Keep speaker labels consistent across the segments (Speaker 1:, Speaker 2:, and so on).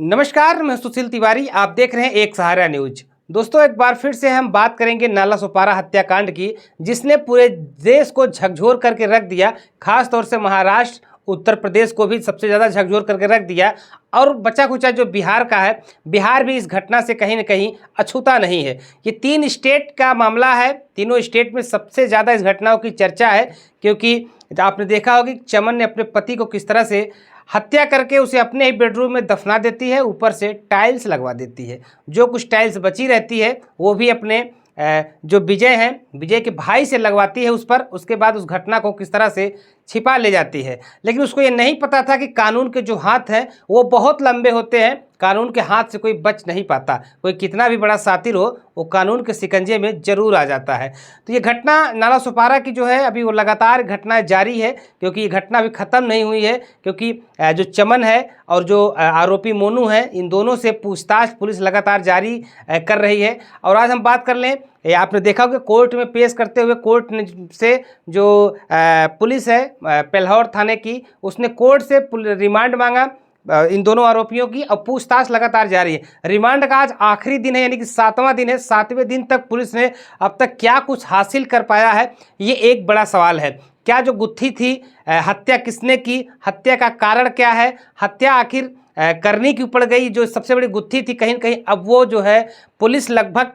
Speaker 1: नमस्कार, मैं सुशील तिवारी। आप देख रहे हैं एक सहारा न्यूज। दोस्तों, एक बार फिर से हम बात करेंगे नालासोपारा हत्याकांड की, जिसने पूरे देश को झकझोर करके रख दिया। खास तौर से महाराष्ट्र, उत्तर प्रदेश को भी सबसे ज़्यादा झकझोर करके रख दिया। और बचा खुचा जो बिहार का है, बिहार भी इस घटना से कहीं ना कहीं अछूता नहीं है। ये 3 स्टेट का मामला है। तीनों स्टेट में सबसे ज़्यादा इस घटनाओं की चर्चा है, क्योंकि आपने देखा होगा कि चमन ने अपने पति को किस तरह से हत्या करके उसे अपने ही बेडरूम में दफना देती है, ऊपर से टाइल्स लगवा देती है। जो कुछ टाइल्स बची रहती है वो भी अपने जो विजय हैं, विजय के भाई से लगवाती है उस पर। उसके बाद उस घटना को किस तरह से छिपा ले जाती है। लेकिन उसको ये नहीं पता था कि कानून के जो हाथ हैं वो बहुत लंबे होते हैं। कानून के हाथ से कोई बच नहीं पाता। कोई कितना भी बड़ा सातिर हो, वो कानून के शिकंजे में जरूर आ जाता है। तो ये घटना नालासोपारा की जो है, अभी वो लगातार घटनाएं जारी है, क्योंकि ये घटना अभी ख़त्म नहीं हुई है। क्योंकि जो चमन है और जो आरोपी मोनू है, इन दोनों से पूछताछ पुलिस लगातार जारी कर रही है। और आज हम बात कर लें, आपने देखा होगा कोर्ट में पेश करते हुए कोर्ट ने से जो पुलिस है पेल्हौर थाने की, उसने कोर्ट से रिमांड मांगा इन दोनों आरोपियों की। अब पूछताछ लगातार जारी है। रिमांड का आज आखिरी दिन है, यानी कि 7वां दिन है। 7वें दिन तक पुलिस ने अब तक क्या कुछ हासिल कर पाया है, ये एक बड़ा सवाल है। क्या जो गुत्थी थी, हत्या किसने की, हत्या का कारण क्या है, हत्या आखिर करनी क्यों पड़ गई, जो सबसे बड़ी गुत्थी थी कहीं न कहीं अब वो जो है पुलिस लगभग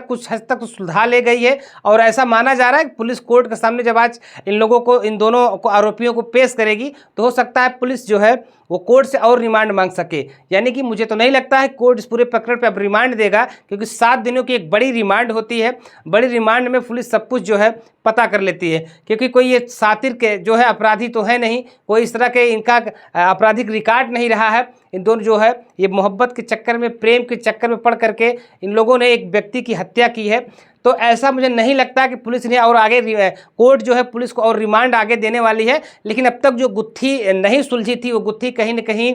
Speaker 1: कुछ हद तक सुलझा ले गई है। और ऐसा माना जा रहा है कि पुलिस कोर्ट के सामने जब आज इन दोनों को आरोपियों को पेश करेगी, तो हो सकता है पुलिस जो है वो कोर्ट से और रिमांड मांग सके। यानी कि मुझे तो नहीं लगता है कोर्ट इस पूरे प्रकरण पे अब रिमांड देगा, क्योंकि 7 दिनों की एक बड़ी रिमांड होती है। बड़ी रिमांड में पुलिस सब कुछ जो है पता कर लेती है, क्योंकि कोई ये सातिर के जो है अपराधी तो है नहीं, कोई इस तरह के इनका आपराधिक रिकॉर्ड नहीं रहा है। इन दोनों जो है ये मोहब्बत के चक्कर में, प्रेम के चक्कर में पड़ करके इन लोगों ने एक व्यक्ति की हत्या की है। तो ऐसा मुझे नहीं लगता कि पुलिस ने और आगे कोर्ट जो है पुलिस को और रिमांड आगे देने वाली है। लेकिन अब तक जो गुत्थी नहीं सुलझी थी, वो गुत्थी कहीं न कहीं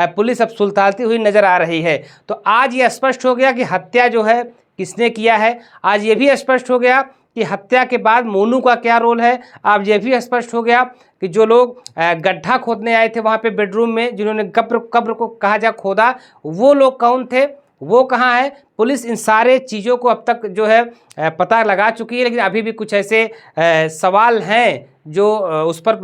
Speaker 1: पुलिस अब सुलझाती हुई नज़र आ रही है। तो आज ये स्पष्ट हो गया कि हत्या जो है किसने किया है। आज ये भी स्पष्ट हो गया कि हत्या के बाद मोनू का क्या रोल है। आज ये भी स्पष्ट हो गया कि जो लोग गड्ढा खोदने आए थे वहाँ पे बेडरूम में, जिन्होंने कब्र को कहा जा खोदा, वो लोग कौन थे, वो कहाँ है। पुलिस इन सारे चीज़ों को अब तक जो है पता लगा चुकी है। लेकिन अभी भी कुछ ऐसे सवाल हैं जो उस पर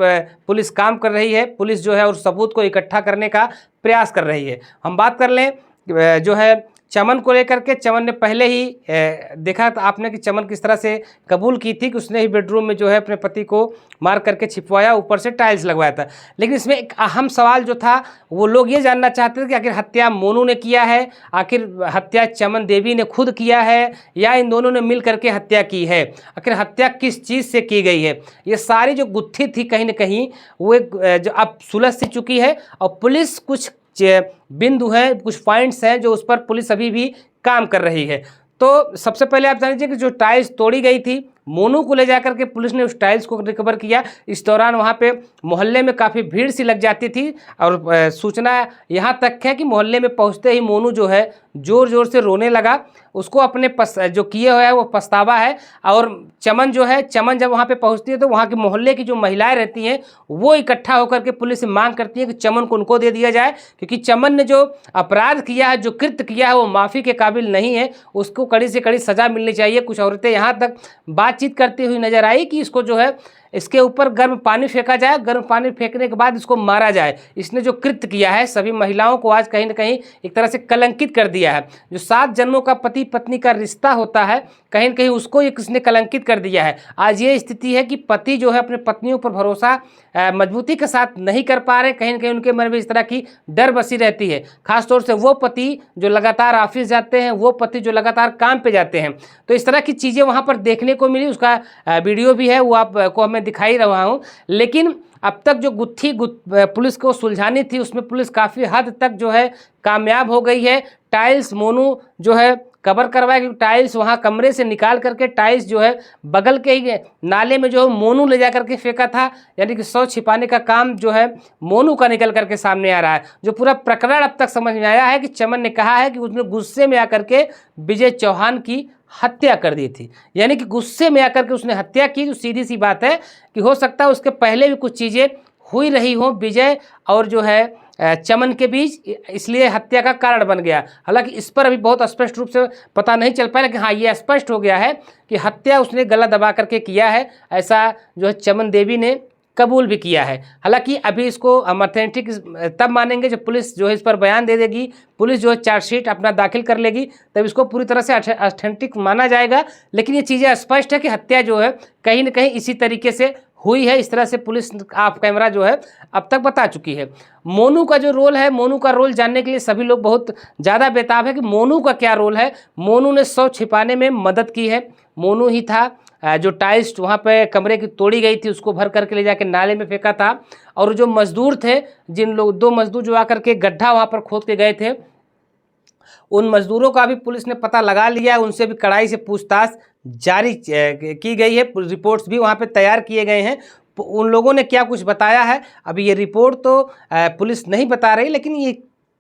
Speaker 1: पुलिस काम कर रही है। पुलिस जो है उस सबूत को इकट्ठा करने का प्रयास कर रही है। हम बात कर लें जो है चमन को लेकर के। चमन ने पहले ही देखा था आपने कि चमन किस तरह से कबूल की थी कि उसने ही बेडरूम में जो है अपने पति को मार करके छिपवाया, ऊपर से टाइल्स लगवाया था। लेकिन इसमें एक अहम सवाल जो था, वो लोग ये जानना चाहते थे कि आखिर हत्या मोनू ने किया है, आखिर हत्या चमन देवी ने खुद किया है, या इन दोनों ने मिल करके हत्या की है, आखिर हत्या किस चीज़ से की गई है। ये सारी जो गुत्थी थी कहीं ना कहीं वो एक जो अब सुलझ सी चुकी है। और पुलिस कुछ बिंदु हैं, कुछ पॉइंट्स हैं जो उस पर पुलिस अभी भी काम कर रही है। तो सबसे पहले आप जान लीजिए कि जो टाइल्स तोड़ी गई थी, मोनू को ले जाकर के पुलिस ने उस टाइल्स को रिकवर किया। इस दौरान वहाँ पे मोहल्ले में काफ़ी भीड़ सी लग जाती थी। और सूचना यहाँ तक है कि मोहल्ले में पहुँचते ही मोनू जो है ज़ोर ज़ोर से रोने लगा। उसको अपने जो किए हुआ है वो पछतावा है। और चमन जो है, चमन जब वहाँ पे पहुँचती है तो वहाँ के मोहल्ले की जो महिलाएं रहती हैं वो इकट्ठा होकर के पुलिस से मांग करती है कि चमन को उनको दे दिया जाए, क्योंकि चमन ने जो अपराध किया है, जो कृत्य किया है, वो माफ़ी के काबिल नहीं है। उसको कड़ी से कड़ी सज़ा मिलनी चाहिए। कुछ औरतें यहाँ तक बातचीत करती हुई नजर आई कि इसको जो है इसके ऊपर गर्म पानी फेंका जाए, गर्म पानी फेंकने के बाद इसको मारा जाए। इसने जो कृत्य किया है सभी महिलाओं को आज कहीं ना कहीं एक तरह से कलंकित कर दिया है। जो 7 जन्मों का पति पत्नी का रिश्ता होता है, कहीं ना कहीं उसको ये किसने कलंकित कर दिया है। आज ये स्थिति है कि पति जो है अपने पत्नियों पर भरोसा मजबूती के साथ नहीं कर पा रहे। कहीं ना कहीं उनके मन में इस तरह की डर बसी रहती है। खासतौर से वो पति जो लगातार ऑफिस जाते हैं, वो पति जो लगातार काम पे जाते हैं। तो इस तरह की चीज़ें वहाँ पर देखने को मिली। उसका वीडियो भी है, वो आपको मैं दिखाई रहा हूँ। लेकिन अब तक जो गुत्थी पुलिस को सुलझानी थी, उसमें पुलिस काफ़ी हद तक जो है कामयाब हो गई है। टाइल्स मोनू जो है कवर करवाया, क्योंकि टाइल्स वहाँ कमरे से निकाल करके टाइल्स जो है बगल के ही नाले में जो है मोनू ले जा करके फेंका था। यानी कि शव छिपाने का काम जो है मोनू का निकल करके सामने आ रहा है। जो पूरा प्रकरण अब तक समझ में आया है कि चमन ने कहा है कि उसने गुस्से में आकर के विजय चौहान की हत्या कर दी थी। यानी कि गुस्से में आकर के उसने हत्या की। तो सीधी सी बात है कि हो सकता है उसके पहले भी कुछ चीज़ें हुई रही हो विजय और जो है चमन के बीच, इसलिए हत्या का कारण बन गया। हालांकि इस पर अभी बहुत स्पष्ट रूप से पता नहीं चल पाया, लेकिन हाँ ये स्पष्ट हो गया है कि हत्या उसने गला दबा करके किया है, ऐसा जो है चमन देवी ने कबूल भी किया है। हालांकि अभी इसको हम ऑथेंटिक तब मानेंगे जब पुलिस जो है इस पर बयान दे देगी, पुलिस जो है चार्जशीट अपना दाखिल कर लेगी, तब इसको पूरी तरह से ऑथेंटिक माना जाएगा। लेकिन ये चीज़ें स्पष्ट है कि हत्या जो है कहीं न कहीं इसी तरीके से हुई है। इस तरह से पुलिस ऑफ कैमरा जो है अब तक बता चुकी है। मोनू का जो रोल है, मोनू का रोल जानने के लिए सभी लोग बहुत ज़्यादा बेताब है कि मोनू का क्या रोल है। मोनू ने शव छिपाने में मदद की है। मोनू ही था जो टाइल्स वहाँ पे कमरे की तोड़ी गई थी उसको भर करके ले जाके नाले में फेंका था। और जो मजदूर थे, जिन लोग 2 मजदूर जो आकर के गड्ढा वहाँ पर खोद के गए थे, उन मजदूरों का भी पुलिस ने पता लगा लिया, उनसे भी कड़ाई से पूछताछ जारी की गई है। रिपोर्ट्स भी वहाँ पे तैयार किए गए हैं। उन लोगों ने क्या कुछ बताया है अभी ये रिपोर्ट तो पुलिस नहीं बता रही, लेकिन ये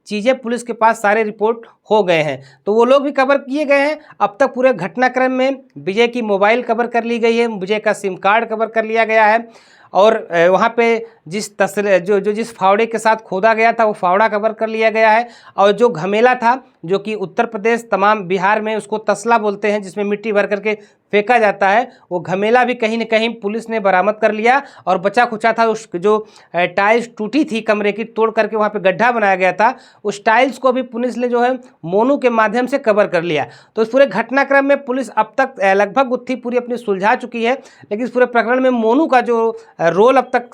Speaker 1: चीज़ें पुलिस के पास सारे रिपोर्ट हो गए हैं, तो वो लोग भी कवर किए गए हैं। अब तक पूरे घटनाक्रम में विजय की मोबाइल कवर कर ली गई है, विजय का सिम कार्ड कवर कर लिया गया है, और वहाँ पे जिस फावड़े के साथ खोदा गया था वो फावड़ा कवर कर लिया गया है। और जो घमेला था, जो कि उत्तर प्रदेश तमाम बिहार में उसको तसला बोलते हैं, जिसमें मिट्टी भर करके फेंका जाता है, वो घमेला भी कहीं न कहीं पुलिस ने बरामद कर लिया। और बचा खुचा था उस जो टाइल्स टूटी थी कमरे की, तोड़ करके वहाँ पे गड्ढा बनाया गया था, उस टाइल्स को भी पुलिस ने जो है मोनू के माध्यम से कवर कर लिया। तो इस पूरे घटनाक्रम में पुलिस अब तक लगभग गुत्थी पूरी अपनी सुलझा चुकी है, लेकिन इस पूरे प्रकरण में मोनू का जो रोल अब तक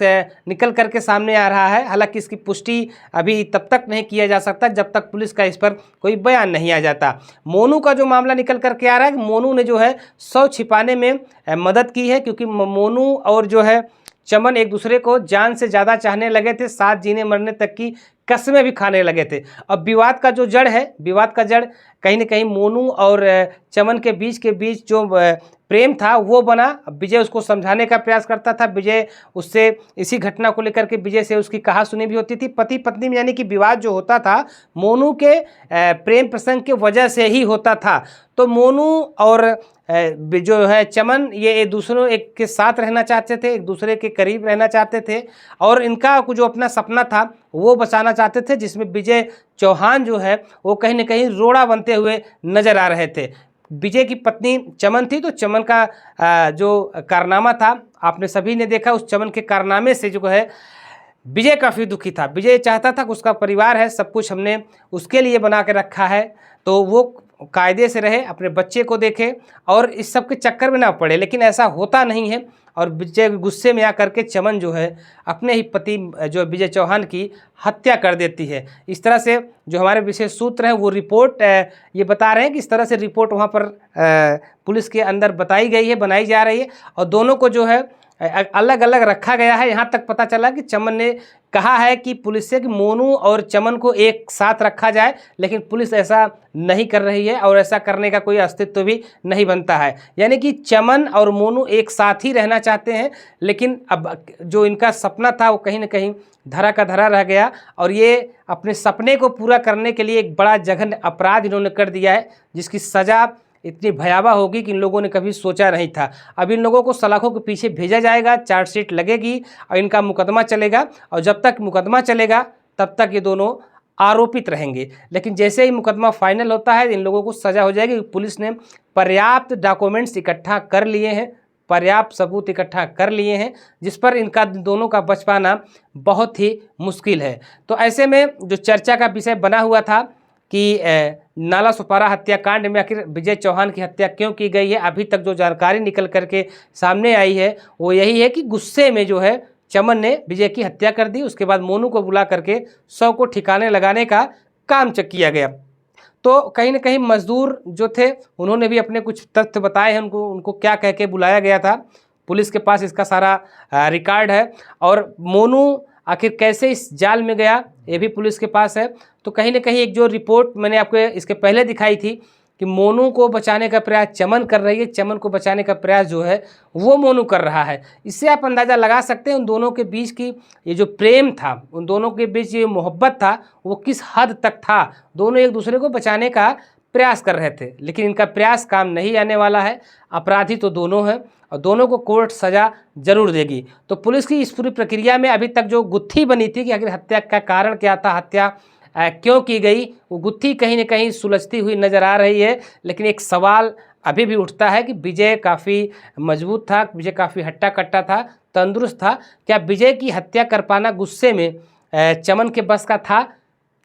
Speaker 1: निकल करके सामने आ रहा है। हालांकि इसकी पुष्टि अभी तब तक नहीं किया जा सकता जब तक पुलिस का इस पर कोई बयान नहीं आ जाता। मोनू का जो मामला निकल करके आ रहा है कि मोनू ने जो है शव छिपाने में मदद की है, क्योंकि मोनू और जो है चमन एक दूसरे को जान से ज़्यादा चाहने लगे थे, साथ जीने मरने तक की कस्में भी खाने लगे थे। अब विवाद का जो जड़ है, विवाद का जड़ कहीं न कहीं मोनू और चमन के बीच जो प्रेम था वो बना। विजय उसको समझाने का प्रयास करता था, विजय उससे इसी घटना को लेकर के विजय से उसकी कहा सुनी भी होती थी। पति पत्नी में यानी कि विवाद जो होता था मोनू के प्रेम प्रसंग के वजह से ही होता था। तो मोनू और जो है चमन ये एक दूसरों एक के साथ रहना चाहते थे, एक दूसरे के करीब रहना चाहते थे, और इनका जो अपना सपना था वो बचाना चाहते थे, जिसमें विजय चौहान जो है वो कहीं न कहीं रोड़ा बनते हुए नजर आ रहे थे। विजय की पत्नी चमन थी, तो चमन का जो कारनामा था आपने सभी ने देखा, उस चमन के कारनामे से जो है विजय काफ़ी दुखी था। विजय चाहता था कि उसका परिवार है, सब कुछ हमने उसके लिए बना के रखा है, तो वो कायदे से रहे, अपने बच्चे को देखे और इस सब के चक्कर में ना पड़े। लेकिन ऐसा होता नहीं है, और विजय गुस्से में आकर के चमन जो है अपने ही पति जो विजय चौहान की हत्या कर देती है। इस तरह से जो हमारे विशेष सूत्र हैं वो रिपोर्ट ये बता रहे हैं कि इस तरह से रिपोर्ट वहाँ पर पुलिस के अंदर बताई गई है, बनाई जा रही है, और दोनों को जो है अलग अलग रखा गया है। यहाँ तक पता चला कि चमन ने कहा है कि पुलिस से कि मोनू और चमन को एक साथ रखा जाए, लेकिन पुलिस ऐसा नहीं कर रही है और ऐसा करने का कोई अस्तित्व भी नहीं बनता है। यानी कि चमन और मोनू एक साथ ही रहना चाहते हैं, लेकिन अब जो इनका सपना था वो कहीं ना कहीं धरा का धरा रह गया, और ये अपने सपने को पूरा करने के लिए एक बड़ा जघन्य अपराध इन्होंने कर दिया है, जिसकी सज़ा इतनी भयावह होगी कि इन लोगों ने कभी सोचा नहीं था। अब इन लोगों को सलाखों के पीछे भेजा जाएगा, चार्जशीट लगेगी और इनका मुकदमा चलेगा, और जब तक मुकदमा चलेगा तब तक ये दोनों आरोपित रहेंगे। लेकिन जैसे ही मुकदमा फाइनल होता है इन लोगों को सज़ा हो जाएगी। पुलिस ने पर्याप्त डॉक्यूमेंट्स इकट्ठा कर लिए हैं, पर्याप्त सबूत इकट्ठा कर लिए हैं, जिस पर इनका दोनों का बच पाना बहुत ही मुश्किल है। तो ऐसे में जो चर्चा का विषय बना हुआ था कि नाला सुपारा हत्याकांड में आखिर विजय चौहान की हत्या क्यों की गई है, अभी तक जो जानकारी निकल करके सामने आई है वो यही है कि गुस्से में जो है चमन ने विजय की हत्या कर दी। उसके बाद मोनू को बुला करके शव को ठिकाने लगाने का काम किया गया। तो कहीं ना कहीं मजदूर जो थे उन्होंने भी अपने कुछ तथ्य बताए हैं, उनको क्या कह के बुलाया गया था। पुलिस के पास इसका सारा रिकॉर्ड है, और मोनू आखिर कैसे इस जाल में गया ये भी पुलिस के पास है। तो कहीं ना कहीं एक जो रिपोर्ट मैंने आपको इसके पहले दिखाई थी कि मोनू को बचाने का प्रयास चमन कर रही है, चमन को बचाने का प्रयास जो है वो मोनू कर रहा है। इससे आप अंदाज़ा लगा सकते हैं उन दोनों के बीच की ये जो प्रेम था, उन दोनों के बीच ये मोहब्बत था वो किस हद तक था। दोनों एक दूसरे को बचाने का प्रयास कर रहे थे, लेकिन इनका प्रयास काम नहीं आने वाला है। अपराधी तो दोनों हैं और दोनों को कोर्ट सज़ा जरूर देगी। तो पुलिस की इस पूरी प्रक्रिया में अभी तक जो गुत्थी बनी थी कि आखिर हत्या का कारण क्या था, हत्या क्यों की गई, वो गुत्थी कहीं ना कहीं सुलझती हुई नज़र आ रही है। लेकिन एक सवाल अभी भी उठता है कि विजय काफ़ी मजबूत था, विजय काफ़ी हट्टा कट्टा था, तंदुरुस्त था। क्या विजय की हत्या कर पाना गुस्से में चमन के बस का था?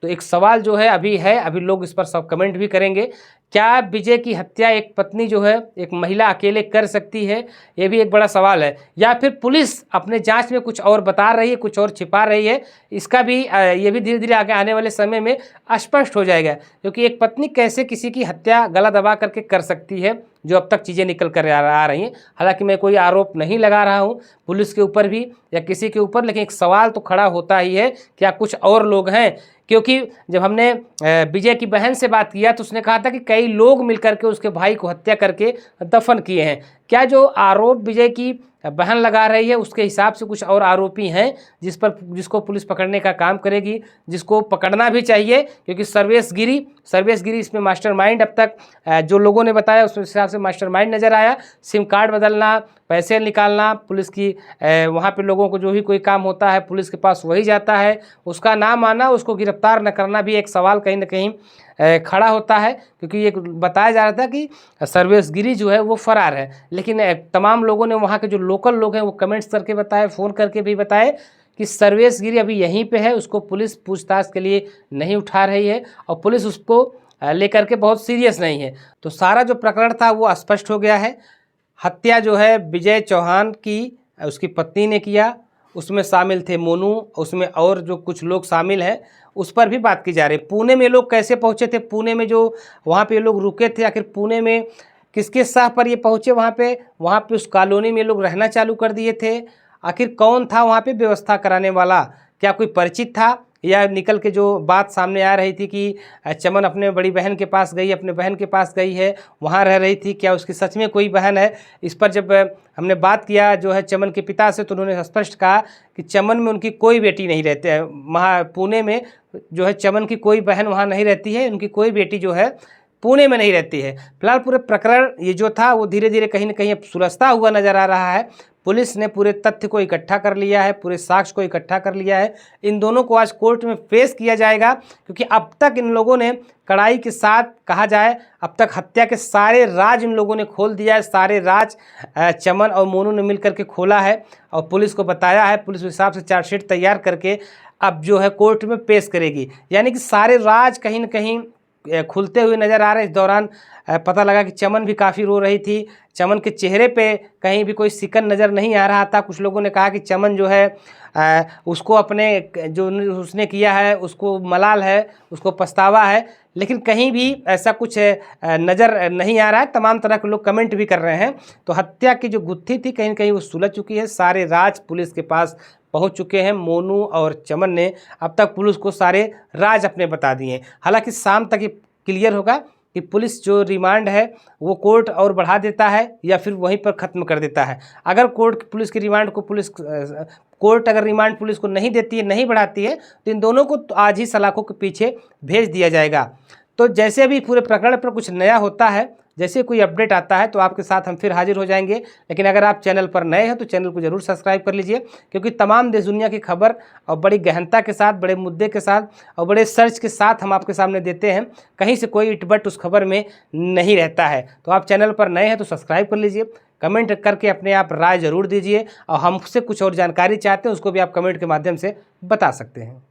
Speaker 1: तो एक सवाल जो है, अभी लोग इस पर सब कमेंट भी करेंगे। क्या विजय की हत्या एक पत्नी जो है, एक महिला अकेले कर सकती है? ये भी एक बड़ा सवाल है। या फिर पुलिस अपने जांच में कुछ और बता रही है, कुछ और छिपा रही है? इसका भी ये भी धीरे धीरे आगे आने वाले समय में स्पष्ट हो जाएगा, क्योंकि एक पत्नी कैसे किसी की हत्या गला दबा करके कर सकती है, जो अब तक चीज़ें निकल कर आ रही हैं। हालांकि मैं कोई आरोप नहीं लगा रहा हूं पुलिस के ऊपर भी या किसी के ऊपर, लेकिन एक सवाल तो खड़ा होता ही है, क्या कुछ और लोग हैं? क्योंकि जब हमने विजय की बहन से बात किया तो उसने कहा था कि कई लोग मिलकर के उसके भाई को हत्या करके दफन किए हैं। क्या जो आरोप विजय की बहन लगा रही है उसके हिसाब से कुछ और आरोपी हैं जिसको पुलिस पकड़ने का काम करेगी, जिसको पकड़ना भी चाहिए? क्योंकि सर्वेश गिरी इसमें मास्टरमाइंड अब तक जो लोगों ने बताया उस हिसाब से मास्टरमाइंड नज़र आया। सिम कार्ड बदलना, पैसे निकालना, पुलिस की वहाँ पे लोगों को जो भी कोई काम होता है पुलिस के पास वही जाता है, उसका नाम आना, उसको गिरफ्तार न करना भी एक सवाल कहीं ना कहीं खड़ा होता है। क्योंकि ये बताया जा रहा था कि सर्वेश गिरी जो है वो फरार है, लेकिन तमाम लोगों ने, वहाँ के जो लोकल लोग हैं वो कमेंट्स करके बताए, फ़ोन करके भी बताए कि सर्वेश गिरी अभी यहीं पे है, उसको पुलिस पूछताछ के लिए नहीं उठा रही है और पुलिस उसको लेकर के बहुत सीरियस नहीं है। तो सारा जो प्रकरण था वो स्पष्ट हो गया है। हत्या जो है विजय चौहान की उसकी पत्नी ने किया, उसमें शामिल थे मोनू, उसमें और जो कुछ लोग शामिल हैं उस पर भी बात की जा रही है। पुणे में लोग कैसे पहुंचे थे, पुणे में जो वहाँ पे लोग रुके थे, आखिर पुणे में किसके साह पर ये पहुँचे? वहाँ पे उस कॉलोनी में लोग रहना चालू कर दिए थे। आखिर कौन था वहाँ पे व्यवस्था कराने वाला? क्या कोई परिचित था, या निकल के जो बात सामने आ रही थी कि चमन अपने बड़ी बहन के पास गई, अपने बहन के पास गई है, वहाँ रह रही थी, क्या उसकी सच में कोई बहन है? इस पर जब हमने बात किया जो है चमन के पिता से, तो उन्होंने स्पष्ट कहा कि चमन में उनकी कोई बेटी नहीं रहती है। पुणे में जो है चमन की कोई बहन वहाँ नहीं रहती है, उनकी कोई बेटी जो है पुणे में नहीं रहती है। फिलहाल पूरे प्रकरण ये जो था वो धीरे धीरे कहीं ना कहीं अब सुलझता हुआ नजर आ रहा है। पुलिस ने पूरे तथ्य को इकट्ठा कर लिया है, पूरे साक्ष्य को इकट्ठा कर लिया है। इन दोनों को आज कोर्ट में पेश किया जाएगा, क्योंकि अब तक इन लोगों ने कड़ाई के साथ, कहा जाए अब तक हत्या के सारे राज इन लोगों ने खोल दिया है। सारे राज चमन और मोनू ने मिलकर के खोला है और पुलिस को बताया है। पुलिस उस हिसाब से चार्जशीट तैयार करके अब जो है कोर्ट में पेश करेगी। यानी कि सारे राज कहीं ना कहीं खुलते हुए नज़र आ रहे हैं। इस दौरान पता लगा कि चमन भी काफ़ी रो रही थी, चमन के चेहरे पे कहीं भी कोई सिकन नज़र नहीं आ रहा था। कुछ लोगों ने कहा कि चमन जो है उसको अपने जो उसने किया है उसको मलाल है, उसको पछतावा है, लेकिन कहीं भी ऐसा कुछ नज़र नहीं आ रहा है। तमाम तरह के लोग कमेंट भी कर रहे हैं। तो हत्या की जो गुत्थी थी कहीं ना कहीं वो सुलझ चुकी है। सारे राज पुलिस के पास पहुंच चुके हैं। मोनू और चमन ने अब तक पुलिस को सारे राज अपने बता दिए हैं। हालांकि शाम तक ये क्लियर होगा कि पुलिस जो रिमांड है वो कोर्ट और बढ़ा देता है या फिर वहीं पर ख़त्म कर देता है। अगर पुलिस की रिमांड को कोर्ट अगर रिमांड पुलिस को नहीं देती है, नहीं बढ़ाती है, तो इन दोनों को तो आज ही सलाखों के पीछे भेज दिया जाएगा। तो जैसे भी पूरे प्रकरण पर कुछ नया होता है, जैसे कोई अपडेट आता है तो आपके साथ हम फिर हाजिर हो जाएंगे। लेकिन अगर आप चैनल पर नए हैं तो चैनल को जरूर सब्सक्राइब कर लीजिए, क्योंकि तमाम देश दुनिया की खबर और बड़ी गहनता के साथ, बड़े मुद्दे के साथ और बड़े सर्च के साथ हम आपके सामने देते हैं। कहीं से कोई इटबट उस खबर में नहीं रहता है। तो आप चैनल पर नए हैं तो सब्सक्राइब कर लीजिए, कमेंट करके अपने आप राय ज़रूर दीजिए, और हमसे कुछ और जानकारी चाहते हैं उसको भी आप कमेंट के माध्यम से बता सकते हैं।